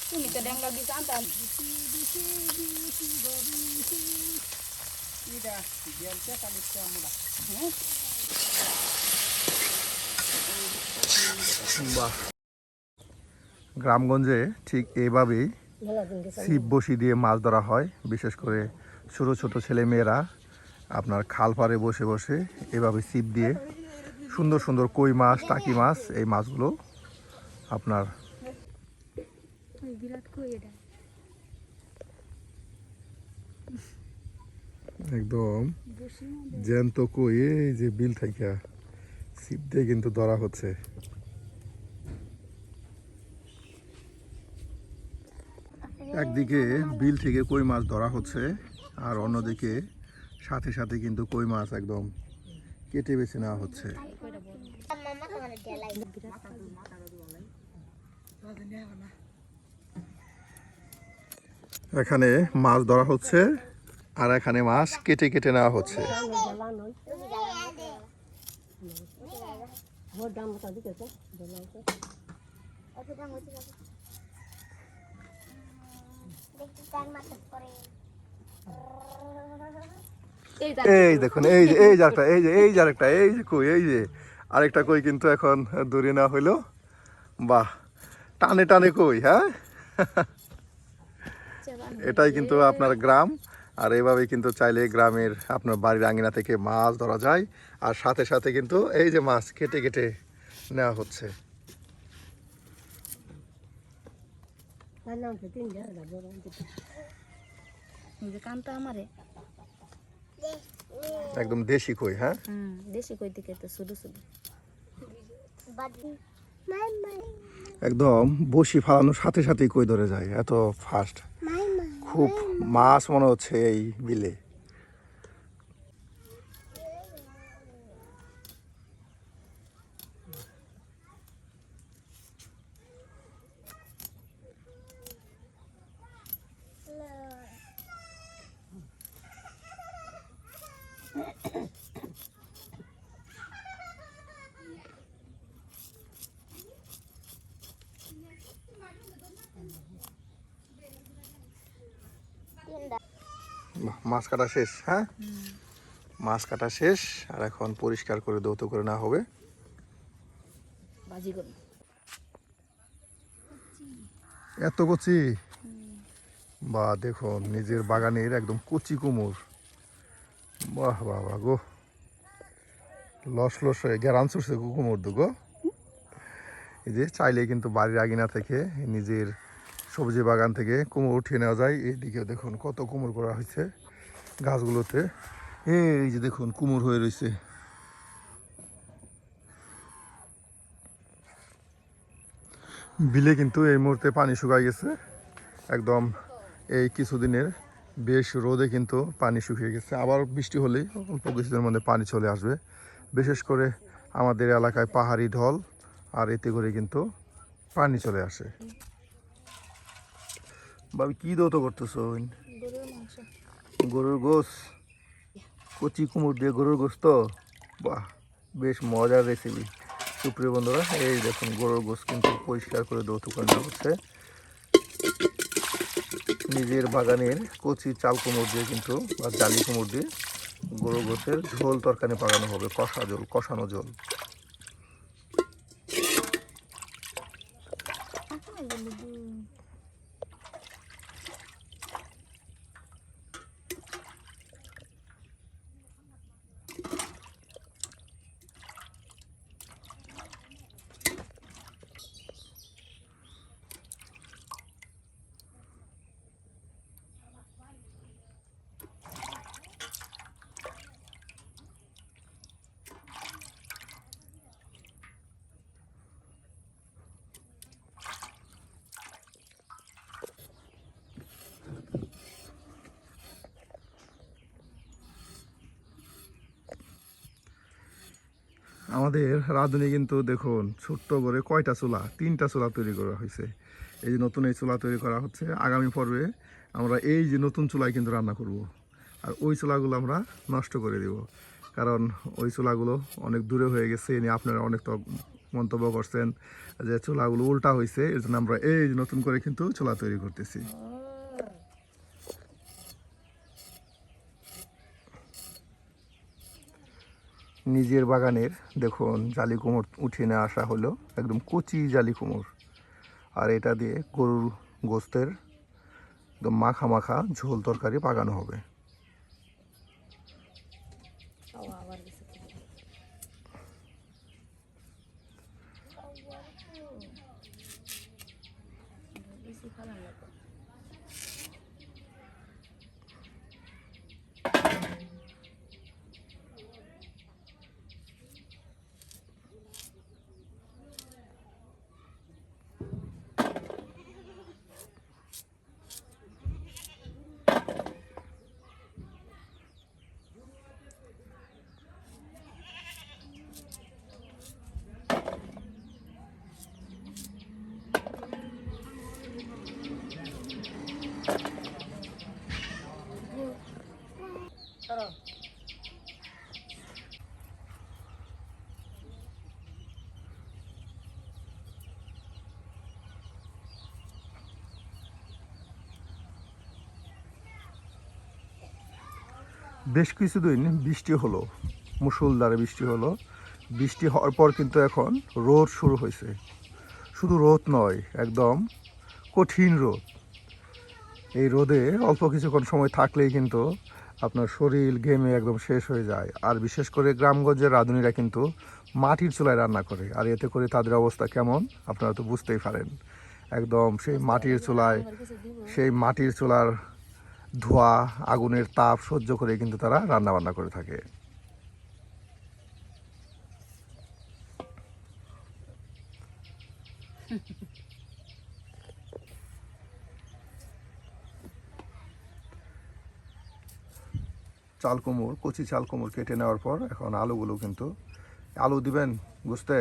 তুমি তো ড্যাংলা দিয়ে জানতাম বাহ, গ্রামগঞ্জে ঠিক এইভাবেই ছিপ বসি দিয়ে মাছ ধরা হয়। বিশেষ করে ছোট ছোট ছেলে মেয়েরা আপনার খাল পাড়ে বসে বসে এভাবে ছিপ দিয়ে সুন্দর সুন্দর কই মাছ, টাকি মাছ, এই মাছগুলো আপনার বিরাট কই এটা একদম জ্যান্ত কই, এই যে বিল থেকে ছিপ দিয়ে কিন্তু ধরা হচ্ছে। একদিকে বিল থেকে কই মাছ ধরা হচ্ছে, আর অন্যদিকে সাথে সাথে কিন্তু কই মাছ একদম কেটে বেছে নেওয়া হচ্ছে। এখানে মাছ ধরা হচ্ছে আর এখানে মাছ কেটে কেটে নেওয়া হচ্ছে। এই দেখুন, এই যে এই জারটা, এই যে এই জারটা, এই যে কই, এই যে আরেকটা কই কিন্তু এখন দূরে নেওয়া হইলো। বাহ, টানে টানে কই, হ্যাঁ এটাই কিন্তু আপনার গ্রাম। আর এইভাবে কিন্তু চাইলে গ্রামের আপনার বাড়ির আঙিনা থেকে মাছ ধরা যায়, আর সাথে সাথে কিন্তু এই যে মাছ কেটে কেটে নেওয়া হচ্ছে। একদম দেশি কই, হ্যাঁ দেশি কই দিকে তো শুধু শুধু একদম বসি ফালানোর সাথে সাথেই কই ধরে যায়, এত ফাস্ট। খুব মাছ মনে হচ্ছে এই বিলে। মাছ কাটা শেষ, হ্যাঁ মাছ কাটা শেষ, আর এখন পরিষ্কার করে ধৌত করে নেওয়া হবে। এত কচি, বা দেখুন নিজের বাগানের একদম কচি কুমড়। বাহ বাবা গো, লস লস হয়ে গ্যারান চড়ছে কুমড় দুগো। এই যে চাইলে কিন্তু বাড়ির আগিনা থেকে নিজের সবজি বাগান থেকে কুমড় উঠিয়ে নেওয়া যায়। এইদিকে দেখুন কত কুমড় করা হয়েছে গাছগুলোতে। এই যে দেখুন কুমড় হয়ে রয়েছে। বিলে কিন্তু এই মুহূর্তে পানি শুকায় গেছে একদম। এই কিছুদিনের বেশ রোদে কিন্তু পানি শুকিয়ে গেছে। আবার বৃষ্টি হলেই অল্প কিছুদিনের মধ্যে পানি চলে আসবে। বিশেষ করে আমাদের এলাকায় পাহাড়ি ঢল, আর এতে করে কিন্তু পানি চলে আসে। ভাবি কি দৌত করতেছো? গরুর গোস, কচি কুমড় দিয়ে গরুর গোস তো, বাহ বেশ মজার রেসিপি। সুপ্রিয় বন্ধুরা, এই দেখুন গরুর গোস কিন্তু পরিষ্কার করে দৌত করে নেওয়া হচ্ছে। নিজের বাগানের কচি চাল কুমড় দিয়ে কিন্তু, বা জালি কুমড় দিয়ে গরুর গোসের ঝোল তরকারি পাকানো হবে, কষা ঝোল, কষানো ঝোল। আমাদের রাঁধুনি কিন্তু দেখুন ছোট্ট করে কয়টা চুলা, 3টা চুলা তৈরি করা হয়েছে। এই যে নতুন এই চুলা তৈরি করা হচ্ছে। আগামী পর্বে আমরা এই যে নতুন চুলায় কিন্তু রান্না করব, আর ওই চুলাগুলো আমরা নষ্ট করে দেব, কারণ ওই চুলাগুলো অনেক দূরে হয়ে গেছে। এ নিয়ে আপনারা অনেক তো মন্তব্য করছেন যে চুলাগুলো উল্টা হয়েছে, এর জন্য আমরা এই নতুন করে কিন্তু চুলা তৈরি করতেছি। নিজের বাগানের দেখুন জালি কুমড় উঠিয়ে নিয়ে আসা হলো, একদম কচি জালি কুমড়, আর এটা দিয়ে গরুর গোস্তের একদম মাখা মাখা ঝোল তরকারি পাকানো হবে। বেশ কিছুদিন বৃষ্টি হলো, মুষলধারে বৃষ্টি হলো। বৃষ্টি হওয়ার পর কিন্তু এখন রোদ শুরু হয়েছে। শুধু রোদ নয়, একদম কঠিন রোদ। এই রোদে অল্প কিছুক্ষণ সময় থাকলেই কিন্তু আপনার শরীর ঘেমে একদম শেষ হয়ে যায়। আর বিশেষ করে গ্রামগঞ্জের রাঁধুনিরা কিন্তু মাটির চুলায় রান্না করে, আর এতে করে তাদের অবস্থা কেমন আপনারা তো বুঝতেই পারেন। একদম সেই মাটির চুলার ধোঁয়া, আগুনের তাপ সহ্য করে কিন্তু তারা রান্না বান্না করে থাকে। চাল কুমড়, কচি চাল কুমড় কেটে নেওয়ার পর এখন আলুগুলো কিন্তু আলু দিবেন বুঝতে,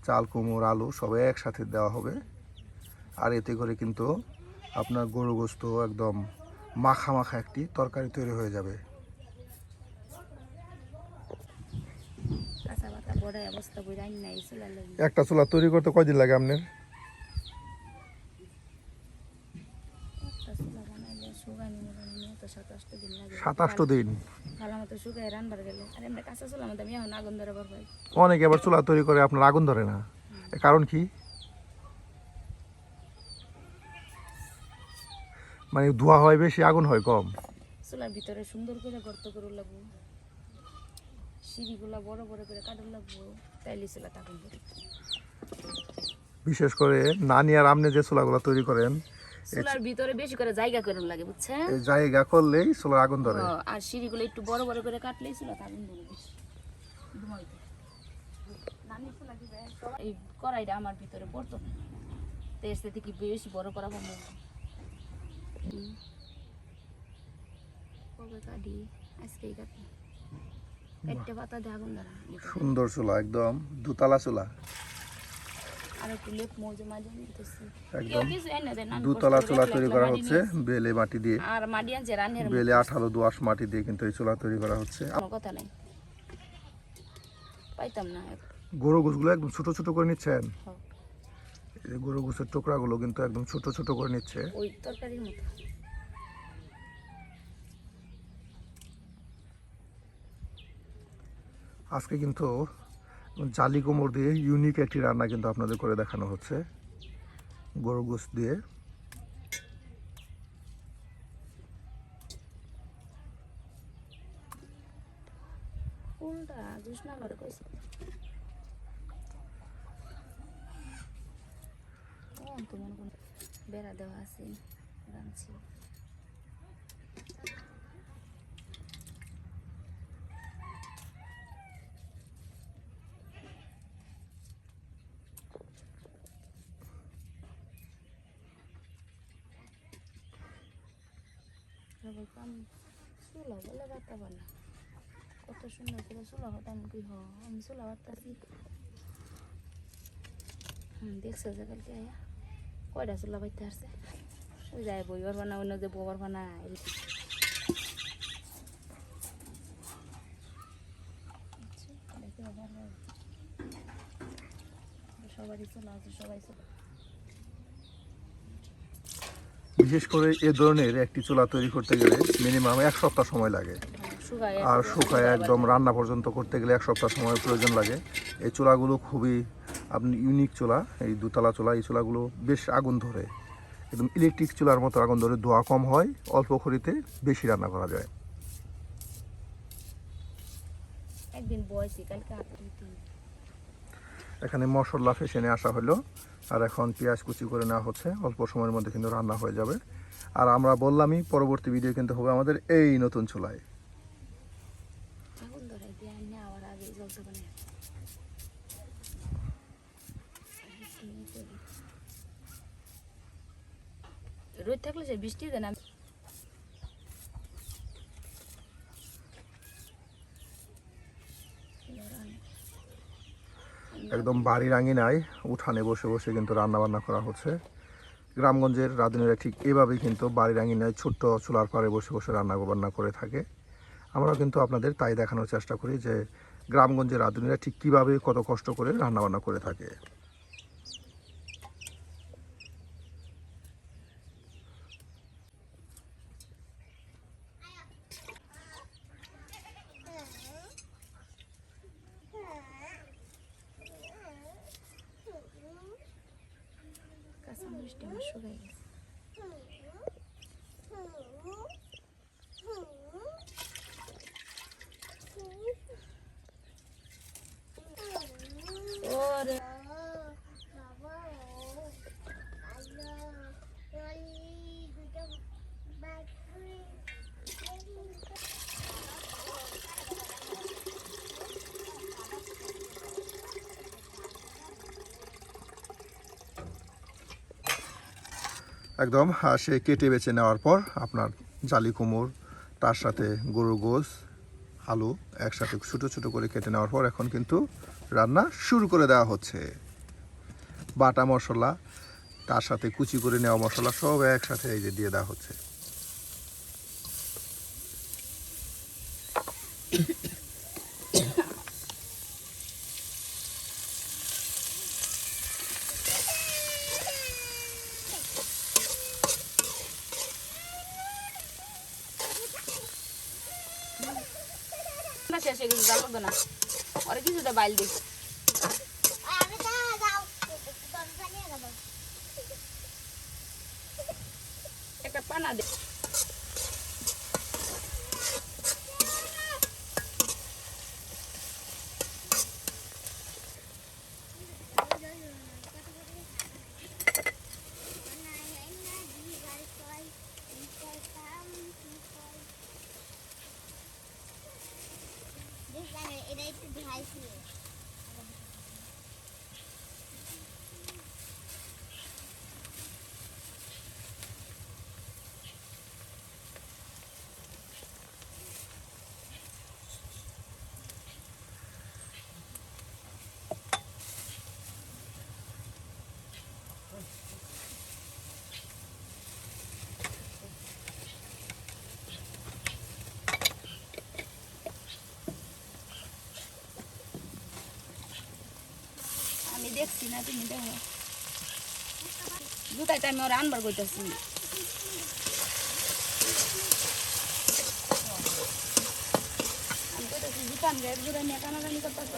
চাল কুমড় আলু সব একসাথে দেওয়া হবে। আর এতে করে কিন্তু আপনার গরু গোস্ত একদম মাখা মাখা একটি তরকারি তৈরি হয়ে যাবে। একটা চুলা তৈরি করতে কয়দিন লাগে আপনার? 7-8 দিন। অনেকে আবার চুলা তৈরি করে আপনার আগুন ধরে না, কারণ কি? মানে ধোঁয়া হয় বেশি, আগুন হয় কম। চুলার ভিতরে সুন্দর করে গর্ত করে লাগবো, সিঁড়িগুলা বড় বড় করে কাটুন লাগবো, তাইলে চুলা আগুন ধরে। বিশেষ করে নানি আর আমনে যে চুলাগুলো তৈরি করেন, চুলার ভিতরে বেশি করে জায়গা করে লাগে, বুঝছেন? এই জায়গা করলেই চুলার আগুন ধরে। আর সিঁড়িগুলো একটু বড় বড় করে কাটলেই চুলা আগুন ধরে বেশি। এই কড়াইটা আমার ভিতরে পড়তো না, তো এর সাথে কি বেশি বড় করা হবে। কাটি আজকেই কাটি, একটা পাতা দিয়ে আগুন ধরা। সুন্দর চুলা, একদম দুতলা চুলা, আর একটু লেপ মজে মাঝে নিতেছি। একদম দুতলা চুলা তৈরি করা হচ্ছে বেলে মাটি দিয়ে। আর মাটি আনছে রান্নার বেলে 18 দোআঁশ মাটি দিয়ে কিন্তু এই চুলা তৈরি করা হচ্ছে। কোনো কথা নাই, পাইতাম না। গরু গোশগুলো একদম ছোট ছোট করে নিচ্ছেন। এই গরু গোশের টুকরাগুলো কিন্তু একদম ছোট ছোট করে নিচ্ছে, ওই তরকারির মতো। আজকে কিন্তু জালি কুমড় দিয়ে ইউনিক একটি রান্না কিন্তু আপনাদের করে দেখানো হচ্ছে, গরু গোশ দিয়ে। কোনটা জুসনা করে কইছে? ও তো মনে কোন বেড়া দেওয়া আছে, রাঁধছি। চুলা বলে বাতা বানা, কত সুন্দর করে চুলা হতাম কি হ, আমি চুলা বাতাছি। দেখছো যে কালকে আয়া কয়টা চুলা বাইতে আসছে, যায় বইবার বানা, অন্য যে ববার বানা। সবারই চুলা আছে, সবাই চুলা। বিশেষ করে এ ধরনের একটি চুলা তৈরি করতে গেলে মিনিমাম 1 সপ্তাহ সময় লাগে। আর শুকায় একদম রান্না পর্যন্ত করতে গেলে 1 সপ্তাহ সময়ের প্রয়োজন লাগে। এই চুলাগুলো খুবই আপনি ইউনিক চুলা, এই দুতলা চুলা। এই চুলাগুলো বেশ আগুন ধরে, একদম ইলেকট্রিক চুলার মতো আগুন ধরে, ধোঁয়া কম হয়, অল্প খড়িতে বেশি রান্না করা যায়। একদিন বয়সী কালকে আকৃতি। এখানে মশলা ফেসে নিয়ে আসা হলো, আর এখন পেঁয়াজ কুচি করে নেওয়া হচ্ছে। অল্প সময়ের মধ্যে কিন্তু রান্না হয়ে যাবে। আর আমরা বললামই পরবর্তী ভিডিও কিন্তু হবে আমাদের এই নতুন চুলায়। আগুন ধরাই দিয়ে নেওয়ার আগে জ্বলতে পারে। রোদ থাকলে সে বৃষ্টি দেয় না। একদম বাড়ির আঙিনায় উঠানে বসে বসে কিন্তু রান্না বান্না করা হচ্ছে। গ্রামগঞ্জের রাঁধুনিরা ঠিক এভাবেই কিন্তু বাড়ির আঙিনায় ছোট্ট চুলার পাড়ে বসে বসে রান্না বান্না করে থাকে। আমরাও কিন্তু আপনাদের তাই দেখানোর চেষ্টা করি যে গ্রামগঞ্জের রাঁধুনিরা ঠিক কীভাবে কত কষ্ট করে রান্না বান্না করে থাকে। কাঁচামরিচটা আমার শুকাই গেছে। ওরে একদম সে কেটে বেছে নেওয়ার পর আপনার জালি কুমড়, তার সাথে গরুর গোশ, আলু একসাথে ছোটো ছোটো করে কেটে নেওয়ার পর এখন কিন্তু রান্না শুরু করে দেওয়া হচ্ছে। বাটা মশলা, তার সাথে কুচি করে নেওয়া মশলা সব একসাথে এই যে দিয়ে দেওয়া হচ্ছে। শেষ হয়ে গেছে, জাল করতো না। ওরা কিছুটা বাইল দিই। একটা পানা দে। এটা একটু ঢাইছি। আমি দেখছি না, তুমি দেখো। দুটাইতে আমি ওরা আনবার করতেছি। আমি করতেছি দোকান গায়ে ঘুরে নিয়ে টানাটানি করতেছ।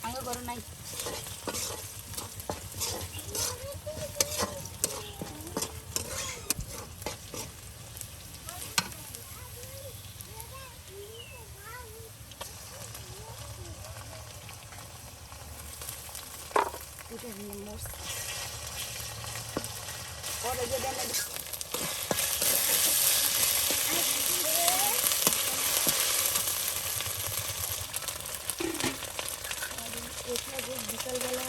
আগে করো নাই। বিকালবেলা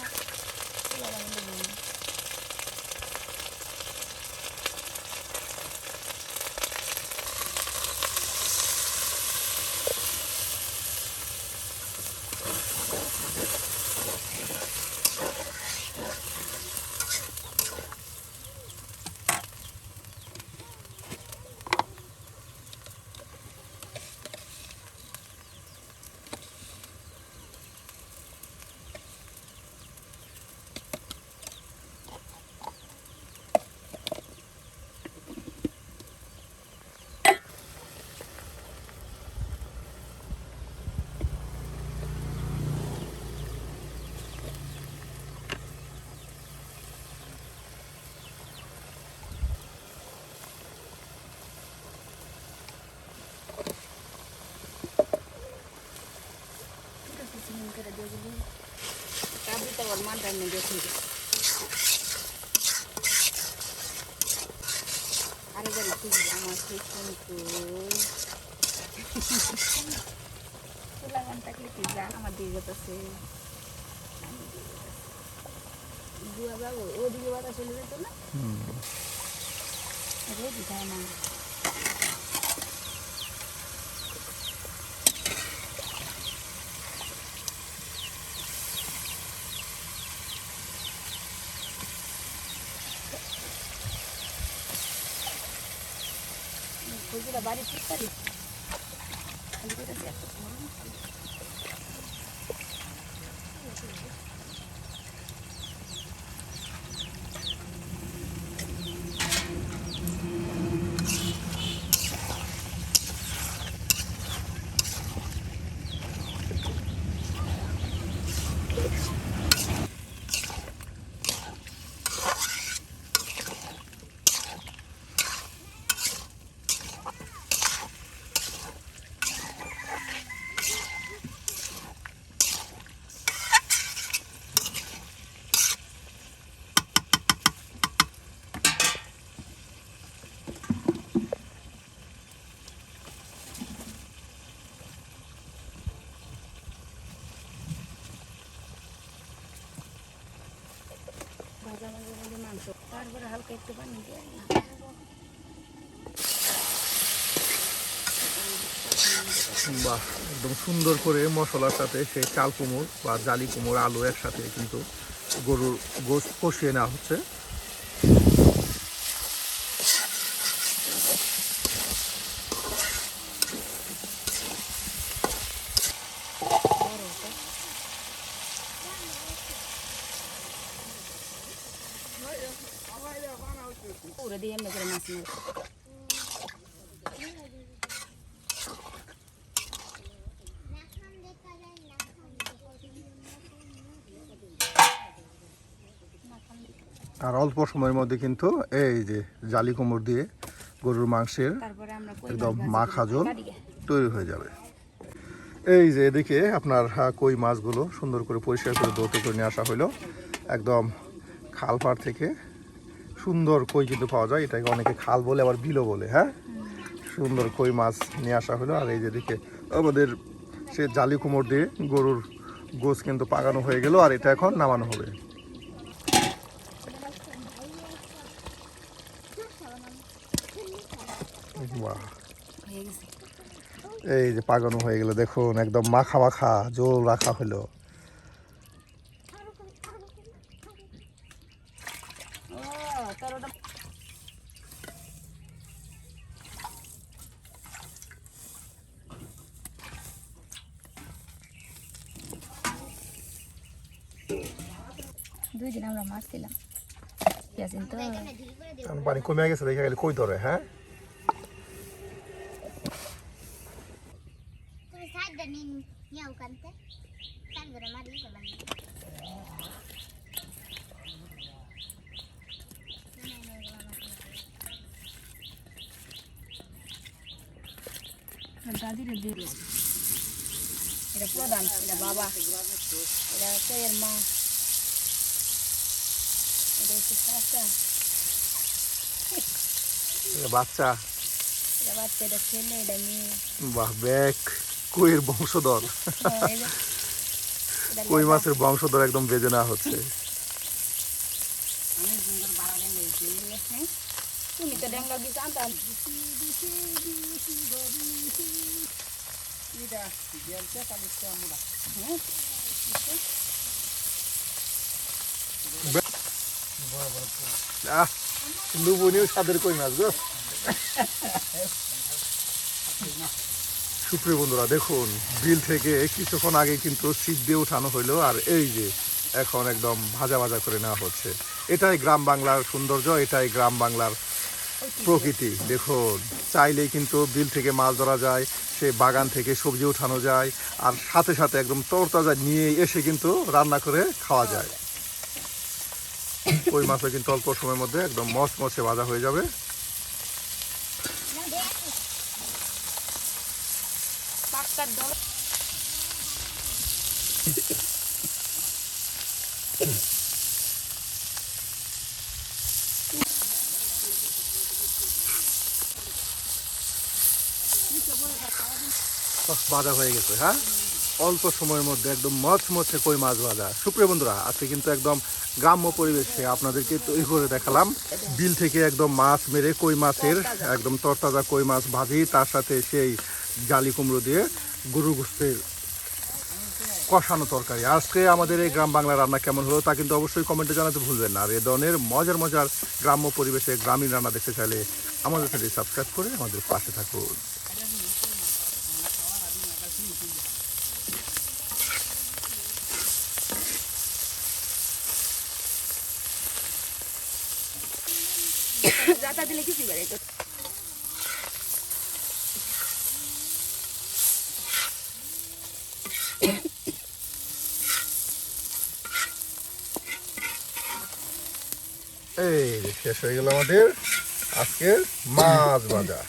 মানটা এনে দেখে আরেকবার একটু আমার সেই কিন্তু চুলা গান থাকলে কি যা আমার দিয়ে যেতেছে দুয়া যাবো ওদিকে বাতা চলে যেত না রোদি খায় না ওইগুলো বাড়ি ঠিক পারি ভাজা ভাজা ভাজা মাংস তারপরে হালকা একটু পানি দিয়ে বাহ একদম সুন্দর করে মশলার সাথে সেই চাল কুমড় বা জালি কুমড় আলু একসাথে কিন্তু গরুর গোশত কষিয়ে নেওয়া হচ্ছে পুরো দিয়ে এমনি করে মাছ মাছ আর অল্প সময়ের মধ্যে কিন্তু এই যে জালি কুমড় দিয়ে গরুর মাংসের তারপরে আমরা একদম মাখা ঝোল তৈরি হয়ে যাবে এই যে এদিকে আপনার কই মাছগুলো সুন্দর করে পরিষ্কার করে ধুতে করে নিয়ে আসা হলো একদম খাল পাড় থেকে সুন্দর কই কিন্তু পাওয়া যায় এটাকে অনেকে খাল বলে আবার বিলও বলে হ্যাঁ সুন্দর কই মাছ নিয়ে আসা হলো আর এই যেদিকে আমাদের সে জালি কুমড় দিয়ে গরুর গোশ কিন্তু পাকানো হয়ে গেল আর এটা এখন নামানো হবে বাহ এই যে পাকানো হয়ে গেল দেখুন একদম মাখা মাখা ঝোল রাখা হলো দুই দিন আমরা মাছ ছিলাম তো পানি কমে গেছে দেখা গেলে কই ধরে হ্যাঁ তুমি সাইডটা নিয়ে ওখানতে সাইডটা মারি করলাম দাদিরে দিল এটা প্রধান এটা বাবা এটা এর মা এটা হচ্ছে বাচ্চা বাচ্চা এটা বাচ্চা এটা ছেলে এটা মেয়ে বাহ ব্যাক কইয়ের বংশধর এই যে এটা কই মাছের বংশধর একদম বেজে নেওয়া হচ্ছে আমি সুন্দর বাড়া দেন তুমি তো ডেঙ্গা দিস আনতাম এটা গেলতে কালিতে আমরা হ্যাঁ লুবনীয় স্বাদের কই মাছ গো সুপ্রিয় বন্ধুরা দেখুন বিল থেকে কিছুক্ষণ আগে কিন্তু ছিপ দিয়ে উঠানো হইলো আর এই যে এখন একদম ভাজা ভাজা করে নেওয়া হচ্ছে এটাই গ্রাম বাংলার সৌন্দর্য এটাই গ্রাম বাংলার প্রকৃতি দেখুন চাইলেই কিন্তু বিল থেকে মাছ ধরা যায় সে বাগান থেকে সবজি উঠানো যায় আর সাথে সাথে একদম তরতাজা নিয়ে এসে কিন্তু রান্না করে খাওয়া যায় ওই মাছটা কিন্তু অল্প সময়ের মধ্যে একদম মচমচে ভাজা হয়ে যাবে পাক্কার দল ভাজা হয়ে গেছে। হ্যাঁ, অল্প সময়ের মধ্যে একদম মচমচে কই মাছ ভাজা। সুপ্রিয় বন্ধুরা, আজকে কিন্তু একদম গ্রাম্য পরিবেশে আপনাদেরকে তৈরি করে দেখালাম। বিল থেকে একদম মাছ মেরে কই মাছের একদম তরতাজা কই মাছ ভাজি, তার সাথে সেই জালি কুমড়ো দিয়ে গরুর গোশতের কষানো তরকারি। আজকে আমাদের এই গ্রাম বাংলা রান্না কেমন হলো তা কিন্তু অবশ্যই কমেন্টে জানাতে ভুলবেন না। আর এ ধরনের মজার মজার গ্রাম্য পরিবেশে গ্রামীণ রান্না দেখতে চাইলে আমাদের চ্যানেলটি সাবস্ক্রাইব করে আমাদের পাশে থাকুন। যাতা দিলে কিছু বেড়ে এই শেষ হয়ে গেল আমাদের আজকের মাছ ভাজা।